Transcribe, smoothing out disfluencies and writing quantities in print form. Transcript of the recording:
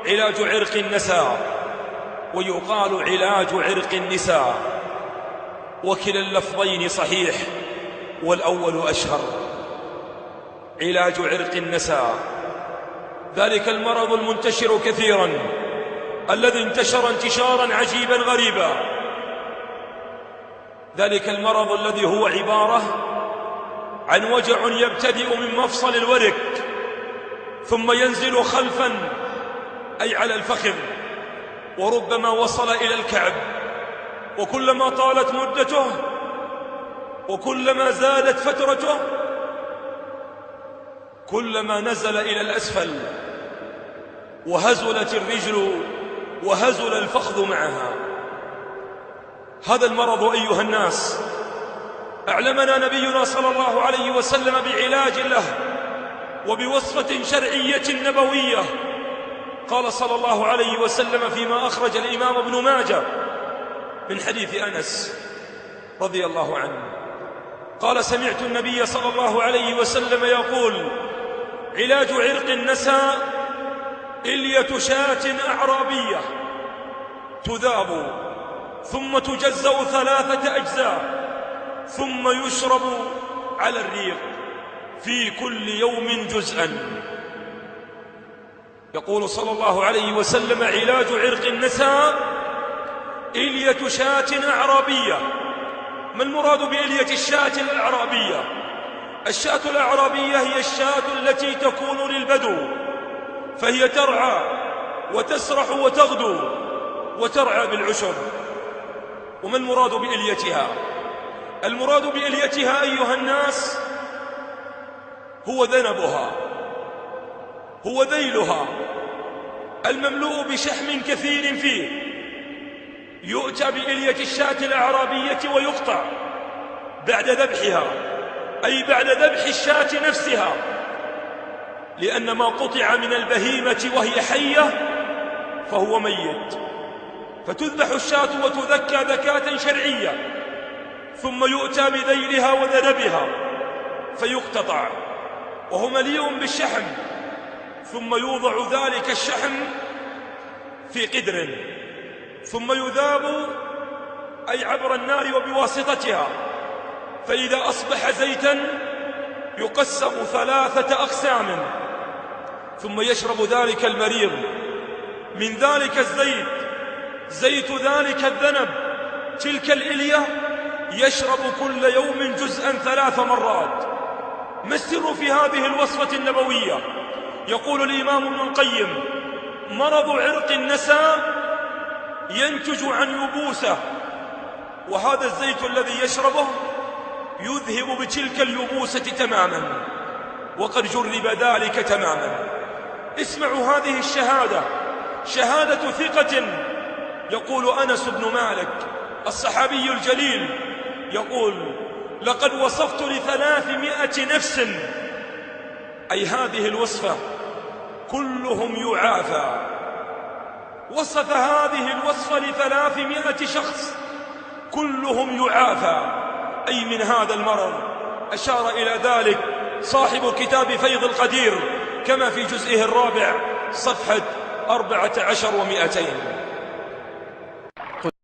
علاج عرق النساء، ويقال علاج عرق النساء، وكلا اللفظين صحيح والأول أشهر. علاج عرق النساء ذلك المرض المنتشر كثيرا الذي انتشر انتشارا عجيبا غريبا، ذلك المرض الذي هو عبارة عن وجع يبتدئ من مفصل الورك ثم ينزل خلفا أي على الفخذ، وربما وصل إلى الكعب، وكلما طالت مدته وكلما زادت فترته كلما نزل إلى الأسفل، وهزلت الرجل وهزل الفخذ معها. هذا المرض أيها الناس أعلمنا نبينا صلى الله عليه وسلم بعلاج له وبوصفة شرعية نبوية. قال صلى الله عليه وسلم فيما أخرج الإمام ابن ماجه من حديث أنس رضي الله عنه قال: سمعت النبي صلى الله عليه وسلم يقول: علاج عرق النساء إلية شاة أعرابية تذاب ثم تجزأ 3 أجزاء ثم يشرب على الريق في كل يوم جزءا. يقول صلى الله عليه وسلم: علاج عرق النساء إلية شاة أعرابية. ما المراد بإلية الشاة الأعرابية؟ الشاة الأعرابية هي الشاة التي تكون للبدو، فهي ترعى وتسرح وتغدو وترعى بالعشب. وما المراد بإليتها؟ المراد بإليتها أيها الناس هو ذنبها، هو ذيلها المملوء بشحم كثير فيه. يؤتى بإلية الشاة الأعرابية ويقطع بعد ذبحها، أي بعد ذبح الشاة نفسها، لأن ما قطع من البهيمة وهي حية فهو ميت، فتذبح الشاة وتذكى ذكاة شرعية، ثم يؤتى بذيلها وذنبها فيقتطع وهو مليء بالشحم، ثم يوضع ذلك الشحم في قدر ثم يذاب أي عبر النار وبواسطتها، فإذا أصبح زيتا يقسم 3 أقسام، ثم يشرب ذلك المريض من ذلك الزيت، زيت ذلك الذنب، تلك الإلية، يشرب كل يوم جزءا 3 مرات. ما السر في هذه الوصفة النبوية؟ يقول الإمام ابن القيم: مرض عرق النساء ينتج عن يبوسة، وهذا الزيت الذي يشربه يذهب بتلك اليبوسة تماما، وقد جرب ذلك تماما. اسمعوا هذه الشهادة، شهادة ثقة. يقول أنس بن مالك الصحابي الجليل، يقول: لقد وصفت ل300 نفس، أي هذه الوصفة كلهم يعافى. وصف هذه الوصفة ل300 شخص كلهم يعافى، أي من هذا المرض. أشار إلى ذلك صاحب كتاب فيض القدير كما في جزئه الرابع صفحة 14 و200.